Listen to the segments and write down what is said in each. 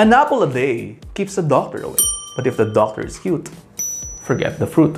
An apple a day keeps the doctor away. But if the doctor is cute, forget the fruit.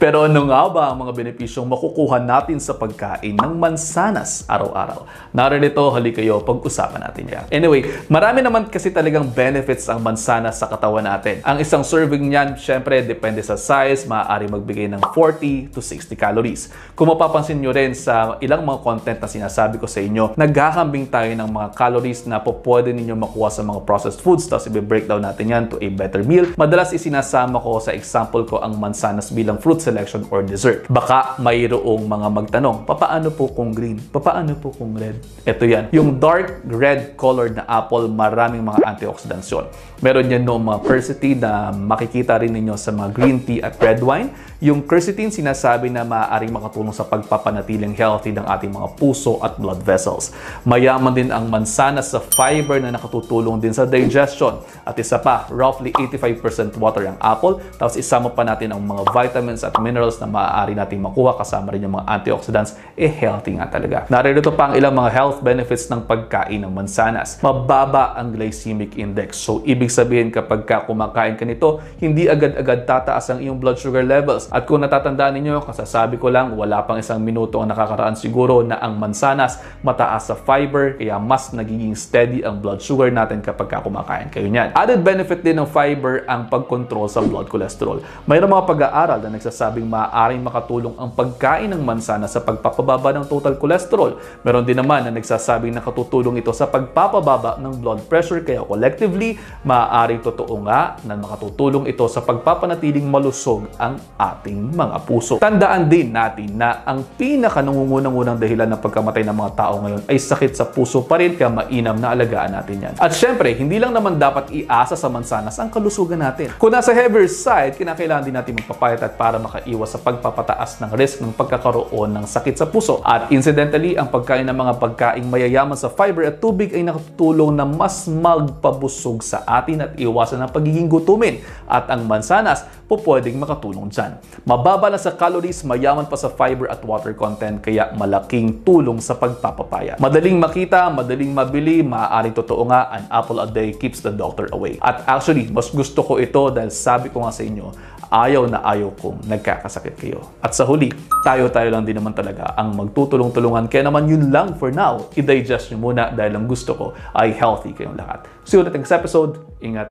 Pero ano nga ba ang mga benepisyong makukuha natin sa pagkain ng mansanas araw-araw? Narito, hali kayo, pag-usapan natin yan. Anyway, marami naman kasi talagang benefits ang mansanas sa katawan natin. Ang isang serving niyan, syempre, depende sa size, maaari magbigay ng 40 to 60 calories. Kung mapapansin nyo rin sa ilang mga content na sinasabi ko sa inyo, naghahambing tayo ng mga calories na pwede ninyo makuha sa mga processed foods, tapos i-breakdown natin yan to a better meal. Madalas isinasama ko sa example ko ang mansanas bilang fruit selection or dessert. Baka mayroong mga magtanong, papaano po kung green? Papaano po kung red? Ito yan. Yung dark red colored na apple, maraming mga antioxidants yun. Meron yan noong mga quercetin na makikita rin ninyo sa mga green tea at red wine. Yung quercetin sinasabi na maaaring makatulong sa pagpapanatiling healthy ng ating mga puso at blood vessels. Mayaman din ang mansanas sa fiber na nakatutulong din sa digestion. At isa pa, roughly 85% water ang apple. Tapos isama pa natin ang mga vitamins at minerals na maaari natin makuha kasama rin yung mga antioxidants, healthy nga talaga. Narito pa ang ilang mga health benefits ng pagkain ng mansanas. Mababa ang glycemic index. So, ibig sabihin kapag kumakain ka nito, hindi agad-agad tataas ang iyong blood sugar levels. At kung natatandaan ninyo, kasasabi ko lang, wala pang isang minuto ang nakakaraan siguro na ang mansanas mataas sa fiber, kaya mas nagiging steady ang blood sugar natin kapag kumakain kayo niyan. Added benefit din ng fiber ang pagkontrol sa blood cholesterol. Mayroong mga pag-aaral na nagsasabing maaaring makatulong ang pagkain ng mansanas sa pagpapababa ng total cholesterol. Meron din naman na nagsasabing nakatutulong ito sa pagpapababa ng blood pressure, kaya collectively, maaaring totoo nga na makatutulong ito sa pagpapanatiling malusog ang ating mga puso. Tandaan din natin na ang pinaka-nangungunang dahilan ng pagkamatay ng mga tao ngayon ay sakit sa puso pa rin, kaya mainam na alagaan natin yan. At syempre, hindi lang naman dapat iasa sa mansanas ang kalusugan natin. Kung nasa heavier side, kinakailangan din natin magpapayat at para makaiwas sa pagpapataas ng risk ng pagkakaroon ng sakit sa puso. At incidentally, ang pagkain ng mga pagkaing mayayaman sa fiber at tubig ay nakatutulong na mas magpabusog sa atin at iwasan ang pagiging gutumin. At ang mansanas pwedeng makatulong dyan. Mababa na sa calories, mayaman pa sa fiber at water content, kaya malaking tulong sa pagpapapaya. Madaling makita, madaling mabili, maaaring totoo nga, an apple a day keeps the doctor away. At actually, mas gusto ko ito dahil sabi ko nga sa inyo, ayaw na ayaw kong nagkakasakit kayo. At sa huli, tayo-tayo lang din naman talaga ang magtutulong-tulungan. Kaya naman yun lang for now. I-digest nyo muna dahil ang gusto ko ay healthy kayong lahat. See you ulit next episode. Ingat.